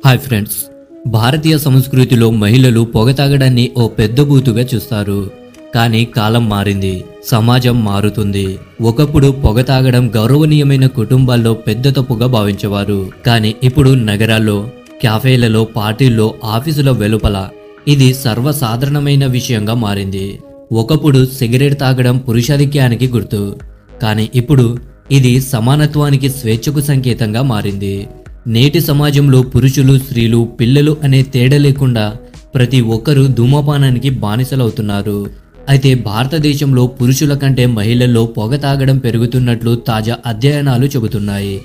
Hi friends, భారతీయ సంస్కృతిలో మహిళలు పొగ తాగడాన్ని ఓ పెద్ద బూతుగా చూస్తారు. కానీ కాలం మారింది, సమాజం మారుతుంది. ఒకప్పుడు పొగ తాగడం గౌరవనీయమైన కుటుంబాల్లో పెద్ద తప్పుగా భావించేవారు. కానీ ఇప్పుడు నగరాల్లో, క్యాఫేలలో, పార్టీల్లో, ఆఫీసుల వెలుపల ఇది సర్వసాధారణమైన విషయంగా మారింది. ఒకప్పుడు సిగరెట్ తాగడం పురుషాధిక్యానికి గుర్తు, కానీ ఇప్పుడు ఇది సమానత్వానికి, స్వేచ్ఛకు సంకేతంగా మారింది. నేటి సమాజంలో పురుషులు, స్త్రీలు, పిల్లలు అనే తేడా లేకుండా ప్రతి ఒక్కరూ ధూమపానానికి బానిసలవుతున్నారు. అయితే భారతదేశంలో పురుషుల కంటే మహిళల్లో పొగ తాగడం పెరుగుతున్నట్లు తాజా అధ్యయనాలు చెబుతున్నాయి.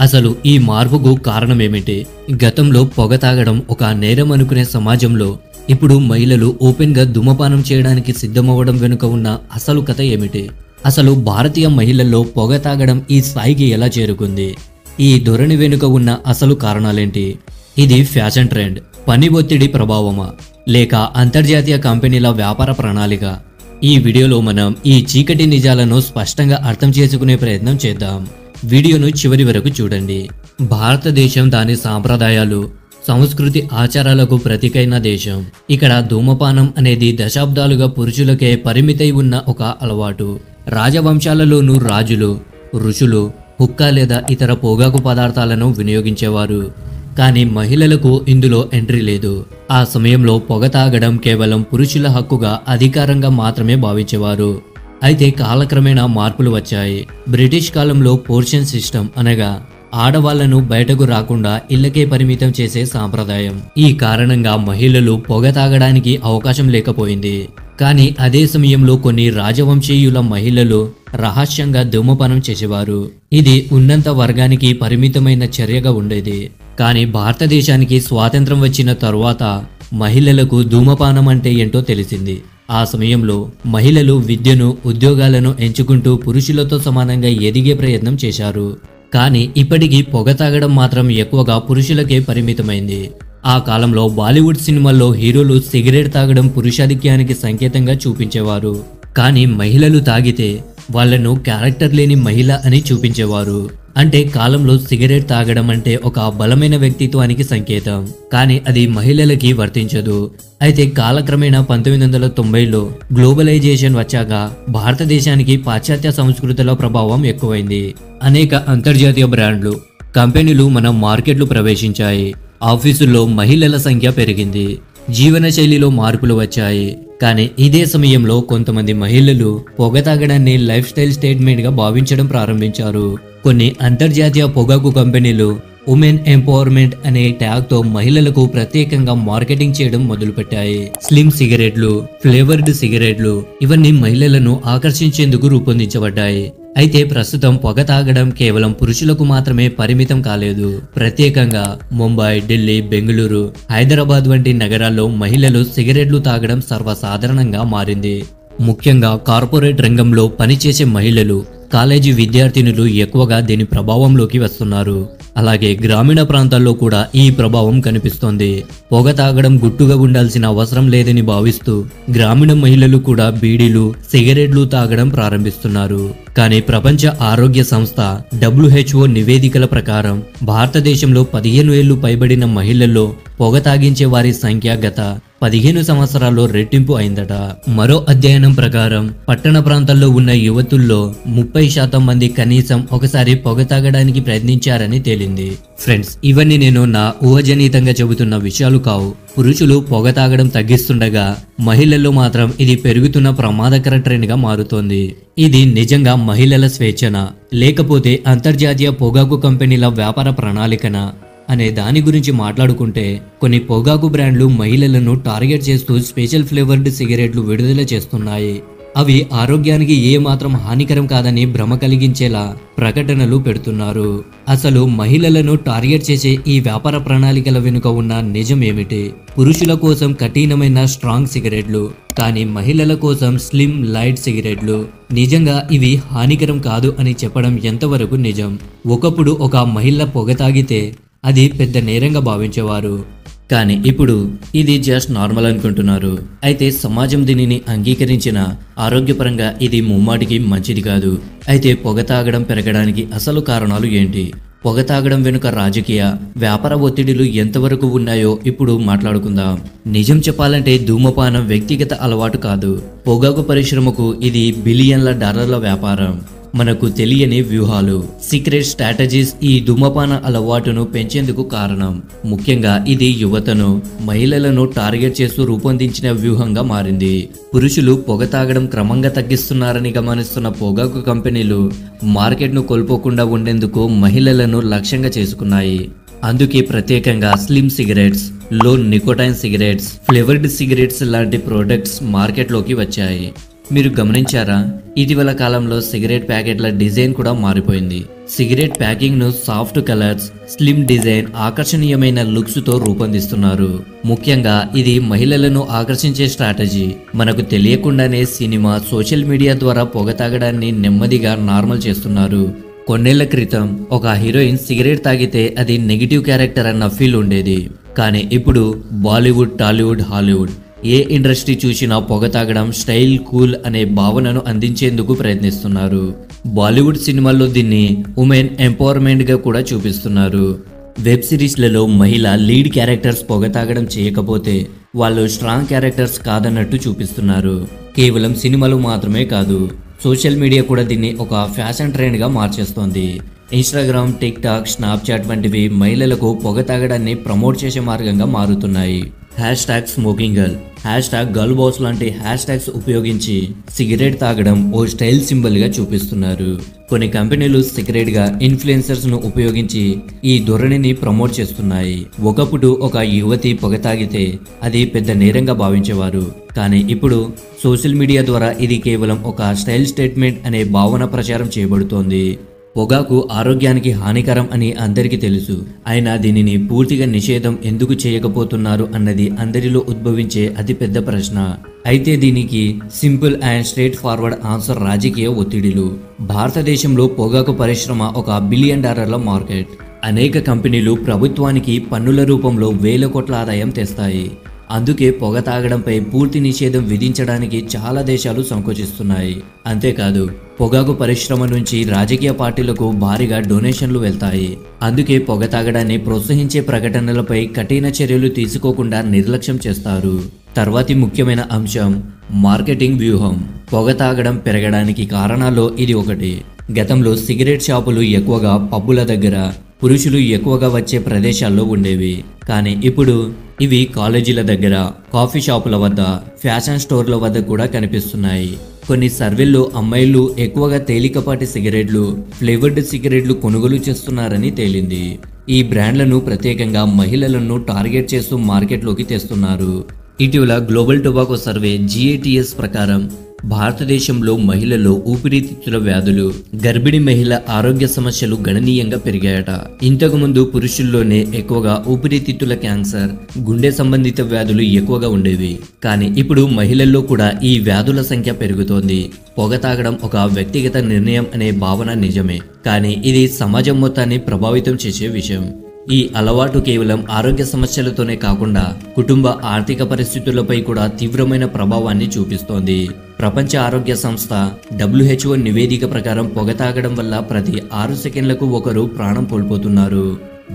అసలు ఈ మార్పుకు కారణమేమిటి? గతంలో పొగ తాగడం ఒక నేరం అనుకునే సమాజంలో ఇప్పుడు మహిళలు ఓపెన్గా ధూమపానం చేయడానికి సిద్ధమవ్వడం వెనుక ఉన్న అసలు కథ ఏమిటి? అసలు భారతీయ మహిళల్లో పొగ తాగడం ఈ స్థాయికి ఎలా చేరుకుంది? ఈ ధోరణి వెనుక ఉన్న అసలు కారణాలేంటి? ఇది ఫ్యాషన్ ట్రెండ్, పని ఒత్తిడి ప్రభావమా, లేక అంతర్జాతీయ కంపెనీల వ్యాపార ప్రణాళిక? ఈ వీడియోలో మనం ఈ చీకటి నిజాలను స్పష్టంగా అర్థం చేసుకునే ప్రయత్నం చేద్దాం. వీడియోను చివరి వరకు చూడండి. భారతదేశం దాని సాంప్రదాయాలు, సంస్కృతి, ఆచారాలకు ప్రతీకైన దేశం. ఇక్కడ ధూమపానం అనేది దశాబ్దాలుగా పురుషులకే పరిమితై ఉన్న ఒక అలవాటు. రాజవంశాలలోనూ రాజులు, ఋషులు హుక్కా లేదా ఇతర పొగాకు పదార్థాలను వినియోగించేవారు. కానీ మహిళలకు ఇందులో ఎంట్రీ లేదు. ఆ సమయంలో పొగ తాగడం కేవలం పురుషుల హక్కుగా, అధికారంగా మాత్రమే భావించేవారు. అయితే కాలక్రమేణా మార్పులు వచ్చాయి. బ్రిటిష్ కాలంలో పోర్షన్ సిస్టమ్ అనగా ఆడవాళ్లను బయటకు రాకుండా ఇళ్లకే పరిమితం చేసే సాంప్రదాయం. ఈ కారణంగా మహిళలు పొగ తాగడానికి అవకాశం లేకపోయింది. కానీ అదే సమయంలో కొన్ని రాజవంశీయుల మహిళలు రహస్యంగా ధూమపానం చేసేవారు. ఇది ఉన్నంత వర్గానికి పరిమితమైన చర్యగా ఉండేది. కానీ భారతదేశానికి స్వాతంత్రం వచ్చిన తరువాత మహిళలకు ధూమపానం అంటే ఏంటో తెలిసింది. ఆ సమయంలో మహిళలు విద్యను, ఉద్యోగాలను ఎంచుకుంటూ పురుషులతో సమానంగా ఎదిగే ప్రయత్నం చేశారు. కానీ ఇప్పటికీ పొగ తాగడం మాత్రం ఎక్కువగా పురుషులకే పరిమితమైంది. ఆ కాలంలో బాలీవుడ్ సినిమాల్లో హీరోలు సిగరెట్ తాగడం పురుషాధిక్యానికి సంకేతంగా చూపించేవారు. కానీ మహిళలు తాగితే వాళ్లను క్యారెక్టర్ లేని మహిళ అని చూపించేవారు. అంటే కాలంలో సిగరెట్ తాగడం అంటే ఒక బలమైన వ్యక్తిత్వానికి సంకేతం. కానీ అది మహిళలకి వర్తించదు. అయితే కాలక్రమేణా 1990లో గ్లోబలైజేషన్ వచ్చాక భారతదేశానికి పాశ్చాత్య సంస్కృతుల ప్రభావం ఎక్కువైంది. అనేక అంతర్జాతీయ బ్రాండ్లు, కంపెనీలు మన మార్కెట్లు ప్రవేశించాయి. ఆఫీసుల్లో మహిళల సంఖ్య పెరిగింది. జీవనశైలిలో మార్పులు వచ్చాయి. కానీ ఇదే సమయంలో కొంతమంది మహిళలు పొగ తాగడాన్ని లైఫ్ స్టైల్ స్టేట్మెంట్ గా భావించడం ప్రారంభించారు. కొన్ని అంతర్జాతీయ పొగాకు కంపెనీలు ఉమెన్ ఎంపవర్మెంట్ అనే ట్యాగ్ తో మహిళలకు ప్రత్యేకంగా మార్కెటింగ్ చేయడం మొదలుపెట్టాయి. స్లిమ్ సిగరెట్లు, ఫ్లేవర్డ్ సిగరెట్లు ఇవన్నీ మహిళలను ఆకర్షించేందుకు రూపొందించబడ్డాయి. అయితే ప్రస్తుతం పొగ తాగడం కేవలం పురుషులకు మాత్రమే పరిమితం కాలేదు. ప్రత్యేకంగా ముంబై, ఢిల్లీ, బెంగళూరు, హైదరాబాద్ వంటి నగరాల్లో మహిళలు సిగరెట్లు తాగడం సర్వసాధారణంగా మారింది. ముఖ్యంగా కార్పొరేట్ రంగంలో పనిచేసే మహిళలు, కాలేజీ విద్యార్థినులు ఎక్కువగా దీని ప్రభావంలోకి వస్తున్నారు. అలాగే గ్రామీణ ప్రాంతాల్లో కూడా ఈ ప్రభావం కనిపిస్తోంది. పొగ తాగడం గుట్టుగా ఉండాల్సిన అవసరం లేదని భావిస్తూ గ్రామీణ మహిళలు కూడా బీడీలు, సిగరెట్లు తాగడం ప్రారంభిస్తున్నారు. కానీ ప్రపంచ ఆరోగ్య సంస్థ WHO నివేదికల ప్రకారం భారతదేశంలో 15 ఏళ్లు పైబడిన మహిళల్లో పొగ తాగించే వారి సంఖ్య గత 15 సంవత్సరాల్లో రెట్టింపు అయిందట. మరో అధ్యయనం ప్రకారం పట్టణ ప్రాంతాల్లో ఉన్న యువతుల్లో 30% మంది కనీసం ఒకసారి పొగ తాగడానికి ప్రయత్నించారని తేలింది. ఫ్రెండ్స్, ఇవన్నీ నేను నా ఊహజనీతంగా చెబుతున్న విషయాలు కావు. పురుషులు పొగ తాగడం తగ్గిస్తుండగా మహిళల్లో మాత్రం ఇది పెరుగుతున్న ప్రమాదకర ట్రెండ్ గా మారుతోంది. ఇది నిజంగా మహిళల స్వేచ్ఛనా, లేకపోతే అంతర్జాతీయ పొగాకు కంపెనీల వ్యాపార ప్రణాళికనా అనే దాని గురించి మాట్లాడుకుంటే, కొన్ని పొగాకు బ్రాండ్లు మహిళలను టార్గెట్ చేస్తూ స్పెషల్ ఫ్లేవర్డ్ సిగరెట్లు విడుదల చేస్తున్నాయి. అవి ఆరోగ్యానికి ఏ మాత్రం హానికరం కాదని భ్రమ కలిగించేలా ప్రకటనలు పెడుతున్నారు. అసలు మహిళలను టార్గెట్ చేసే ఈ వ్యాపార ప్రణాళికల వెనుక ఉన్న నిజం ఏమిటి? పురుషుల కోసం కఠినమైన స్ట్రాంగ్ సిగరెట్లు, కానీ మహిళల కోసం స్లిమ్ లైట్ సిగరెట్లు. నిజంగా ఇవి హానికరం కాదు అని చెప్పడం ఎంతవరకు నిజం? ఒకప్పుడు ఒక మహిళ పొగ తాగితే అది పెద్ద నేరంగా భావించేవారు. కానీ ఇప్పుడు ఇది జస్ట్ నార్మల్ అనుకుంటున్నారు. అయితే సమాజం దీనిని అంగీకరించిన ఆరోగ్యపరంగా ఇది ముమ్మాటికి మంచిది కాదు. అయితే పొగ తాగడం పెరగడానికి అసలు కారణాలు ఏంటి? పొగ తాగడం వెనుక రాజకీయ వ్యాపార ఒత్తిడిలు ఎంతవరకు ఉన్నాయో ఇప్పుడు మాట్లాడుకుందాం. నిజం చెప్పాలంటే ధూమపానం వ్యక్తిగత అలవాటు కాదు. పొగాకు పరిశ్రమకు ఇది బిలియన్ల డాలర్ల వ్యాపారం. మనకు తెలియని వ్యూహాలు, సీక్రెట్ స్ట్రాటజీస్ ఈ ధూమపాన అలవాటును పెంచేందుకు కారణం. ముఖ్యంగా ఇది యువతను, మహిళలను టార్గెట్ చేస్తూ రూపొందించిన వ్యూహంగా మారింది. పురుషులు పొగ తాగడం క్రమంగా తగ్గిస్తున్నారని గమనిస్తున్న పొగాకు కంపెనీలు మార్కెట్ను కోల్పోకుండా ఉండేందుకు మహిళలను లక్ష్యంగా చేసుకున్నాయి. అందుకే ప్రత్యేకంగా స్లిమ్ సిగరెట్స్, లో నికోటైన్ సిగరెట్స్, ఫ్లేవర్డ్ సిగరెట్స్ లాంటి ప్రోడక్ట్స్ మార్కెట్లోకి వచ్చాయి. మీరు గమనించారా? ఇటీవల కాలంలో సిగరెట్ ప్యాకెట్ల డిజైన్ కూడా మారిపోయింది. సిగరెట్ ప్యాకింగ్ ను సాఫ్ట్ కలర్స్, స్లిమ్ డిజైన్, ఆకర్షణీయమైన లుక్స్ తో రూపొందిస్తున్నారు. ముఖ్యంగా ఇది మహిళలను ఆకర్షించే స్ట్రాటజీ. మనకు తెలియకుండానే సినిమా, సోషల్ మీడియా ద్వారా పొగ తాగడాన్ని నెమ్మదిగా నార్మల్ చేస్తున్నారు. కొన్నేళ్ల క్రితం ఒక హీరోయిన్ సిగరెట్ తాగితే అది నెగిటివ్ క్యారెక్టర్ అన్న ఫీల్ ఉండేది. కానీ ఇప్పుడు బాలీవుడ్, టాలీవుడ్, హాలీవుడ్ ఏ ఇండస్ట్రీ చూసినా పొగ తాగడం స్టైల్, కూల్ అనే భావనను అందించేందుకు ప్రయత్నిస్తున్నారు. బాలీవుడ్ సినిమాల్లో దీన్ని ఉమెన్ ఎంపవర్మెంట్ గా కూడా చూపిస్తున్నారు. వెబ్ సిరీస్లలో మహిళ లీడ్ క్యారెక్టర్స్ పొగ తాగడం చేయకపోతే వాళ్ళు స్ట్రాంగ్ క్యారెక్టర్స్ కాదన్నట్టు చూపిస్తున్నారు. కేవలం సినిమాలు మాత్రమే కాదు, సోషల్ మీడియా కూడా దీన్ని ఒక ఫ్యాషన్ ట్రెండ్ గా మార్చేస్తోంది. ఇన్స్టాగ్రామ్, టిక్ టాక్, స్నాప్చాట్ వంటివి మహిళలకు పొగ తాగడాన్ని ప్రమోట్ చేసే మార్గంగా మారుతున్నాయి. స్మోకింగ్ గర్ల్, గర్ల్ బాస్ లాంటి హ్యాష్ ట్యాగ్స్ ఉపయోగించి సిగరెట్ తాగడం ఓ స్టైల్ సింబల్ గా చూపిస్తున్నారు. కొన్ని కంపెనీలు సిగరెట్ గా ఇన్ఫ్లుయెన్సర్స్ ను ఉపయోగించి ఈ ధోరణిని ప్రమోట్ చేస్తున్నాయి. ఒకప్పుడు ఒక యువతి పొగ తాగితే అది పెద్ద నేరంగా భావించేవారు. కానీ ఇప్పుడు సోషల్ మీడియా ద్వారా ఇది కేవలం ఒక స్టైల్ స్టేట్మెంట్ అనే భావన ప్రచారం చేయబడుతోంది. పొగాకు ఆరోగ్యానికి హానికరం అని అందరికీ తెలుసు. అయినా దీనిని పూర్తిగా నిషేధం ఎందుకు చేయకపోతున్నారు అన్నది అందరిలో ఉద్భవించే అతిపెద్ద ప్రశ్న. అయితే దీనికి simple and straight forward answer రాజకీయ ఒత్తిడిలు. భారతదేశంలో పొగాకు పరిశ్రమ ఒక బిలియన్ డాలర్ల మార్కెట్. అనేక కంపెనీలు ప్రభుత్వానికి పన్నుల రూపంలో వేల కోట్ల ఆదాయం తెస్తాయి. అందుకే పొగ తాగడంపై పూర్తి నిషేధం విధించడానికి చాలా దేశాలు సంకోచిస్తున్నాయి. అంతేకాదు, పొగాకు పరిశ్రమ నుంచి రాజకీయ పార్టీలకు భారీగా డొనేషన్లు వెళ్తాయి. అందుకే పొగ తాగడాన్ని ప్రోత్సహించే ప్రకటనలపై కఠిన చర్యలు తీసుకోకుండా నిర్లక్ష్యం చేస్తారు. తర్వాతి ముఖ్యమైన అంశం మార్కెటింగ్ వ్యూహం. పొగ తాగడం పెరగడానికి కారణాల్లో ఇది ఒకటి. గతంలో సిగరెట్ షాపులు ఎక్కువగా పబ్బుల దగ్గర, పురుషులు ఎక్కువగా వచ్చే ప్రదేశాల్లో ఉండేవి. కానీ ఇప్పుడు ఇవి కాలేజీల దగ్గర, కాఫీ షాపుల వద్ద, ఫ్యాషన్ స్టోర్ల వద్ద కూడా కనిపిస్తున్నాయి. కొన్ని సర్వేల్లో అమ్మాయిలు ఎక్కువగా తేలికపాటి సిగరెట్లు, ఫ్లేవర్డ్ సిగరెట్లు కొనుగోలు చేస్తున్నారని తేలింది. ఈ బ్రాండ్లను ప్రత్యేకంగా మహిళలను టార్గెట్ చేస్తూ మార్కెట్లోకి తెస్తున్నారు. ఇటీవల గ్లోబల్ టొబాకో సర్వే GATS ప్రకారం భారతదేశంలో మహిళల్లో ఊపిరితిత్తుల వ్యాధులు, గర్భిణీ మహిళ ఆరోగ్య సమస్యలు గణనీయంగా పెరిగాయట. ఇంతకుముందు పురుషుల్లోనే ఎక్కువగా ఊపిరితిత్తుల క్యాన్సర్, గుండె సంబంధిత వ్యాధులు ఎక్కువగా ఉండేవి. కానీ ఇప్పుడు మహిళల్లో కూడా ఈ వ్యాధుల సంఖ్య పెరుగుతోంది. పొగ తాగడం ఒక వ్యక్తిగత నిర్ణయం అనే భావన నిజమే, కానీ ఇది సమాజం మొత్తాన్ని ప్రభావితం చేసే విషయం. ఈ అలవాటు కేవలం ఆరోగ్య సమస్యలతోనే కాకుండా కుటుంబ ఆర్థిక పరిస్థితులపై కూడా తీవ్రమైన ప్రభావాన్ని చూపిస్తోంది. ప్రపంచ ఆరోగ్య సంస్థ WHO నివేదిక ప్రకారం పొగ తాగడం వల్ల ప్రతి 6 సెకండ్లకు ఒకరు ప్రాణం కోల్పోతున్నారు.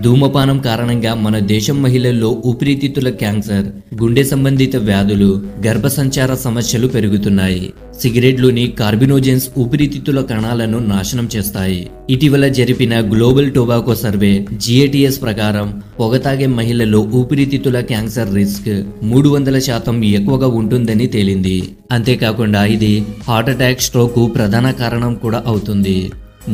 ధూమపానం కారణంగా మన దేశం మహిళల్లో ఊపిరితిత్తుల క్యాన్సర్, గుండె సంబంధిత వ్యాధులు, గర్భసంచార సమస్యలు పెరుగుతున్నాయి. సిగరెట్లోని కార్బినోజెన్స్ ఊపిరితిత్తుల కణాలను నాశనం చేస్తాయి. ఇటీవల జరిపిన గ్లోబల్ టొబాకో సర్వే GATS ప్రకారం పొగ తాగే మహిళల్లో ఊపిరితిత్తుల క్యాన్సర్ రిస్క్ 300% ఎక్కువగా ఉంటుందని తేలింది. అంతేకాకుండా ఇది హార్ట్ అటాక్, స్ట్రోక్ ప్రధాన కారణం కూడా అవుతుంది.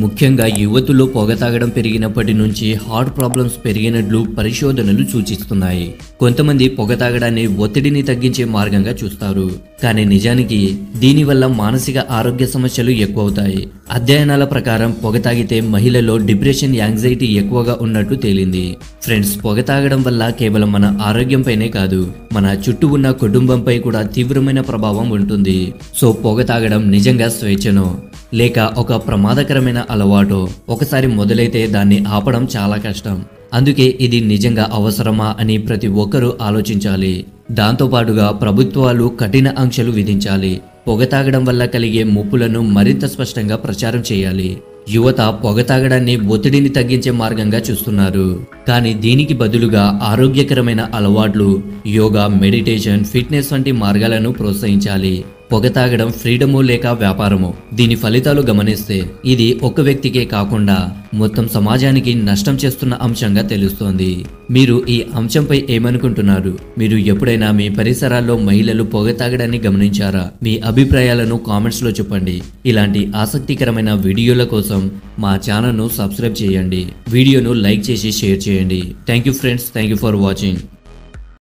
ముఖ్యంగా యువతుల్లో పొగ తాగడం పెరిగినప్పటి నుంచి హార్ట్ ప్రాబ్లమ్స్ పెరిగినట్లు పరిశోధనలు సూచిస్తున్నాయి. కొంతమంది పొగ తాగడాన్ని ఒత్తిడిని తగ్గించే మార్గంగా చూస్తారు, కానీ నిజానికి దీనివల్ల మానసిక ఆరోగ్య సమస్యలు ఎక్కువవుతాయి. అధ్యయనాల ప్రకారం పొగ తాగితే మహిళల్లో డిప్రెషన్, యాంగ్జైటీ ఎక్కువగా ఉన్నట్టు తేలింది. ఫ్రెండ్స్, పొగ తాగడం వల్ల కేవలం మన ఆరోగ్యంపైనే కాదు, మన చుట్టూ ఉన్న కుటుంబంపై కూడా తీవ్రమైన ప్రభావం ఉంటుంది. సో పొగ తాగడం నిజంగా స్వేచ్ఛనో లేక ఒక ప్రమాదకరమైన అలవాటో ఒకసారి మొదలైతే దాన్ని ఆపడం చాలా కష్టం. అందుకే ఇది నిజంగా అవసరమా అని ప్రతి ఒక్కరూ ఆలోచించాలి. దాంతోపాటుగా ప్రభుత్వాలు కఠిన ఆంక్షలు విధించాలి. పొగ తాగడం వల్ల కలిగే ముప్పులను మరింత స్పష్టంగా ప్రచారం చేయాలి. యువత పొగ తాగడాన్ని ఒత్తిడిని తగ్గించే మార్గంగా చూస్తున్నారు. కానీ దీనికి బదులుగా ఆరోగ్యకరమైన అలవాట్లు, యోగా, మెడిటేషన్, ఫిట్నెస్ వంటి మార్గాలను ప్రోత్సహించాలి. పొగ తాగడం ఫ్రీడమో లేక వ్యాపారమో, దీని ఫలితాలు గమనిస్తే ఇది ఒక వ్యక్తికే కాకుండా మొత్తం సమాజానికి నష్టం చేస్తున్న అంశంగా తెలుస్తోంది. మీరు ఈ అంశంపై ఏమనుకుంటున్నారు? మీరు ఎప్పుడైనా మీ పరిసరాల్లో మహిళలు పొగ తాగడాన్ని గమనించారా? మీ అభిప్రాయాలను కామెంట్స్ లో చెప్పండి. ఇలాంటి ఆసక్తికరమైన వీడియోల కోసం మా ఛానల్ను సబ్స్క్రైబ్ చేయండి. వీడియోను లైక్ చేసి షేర్ చేయండి. Thank you friends. Thank you for watching.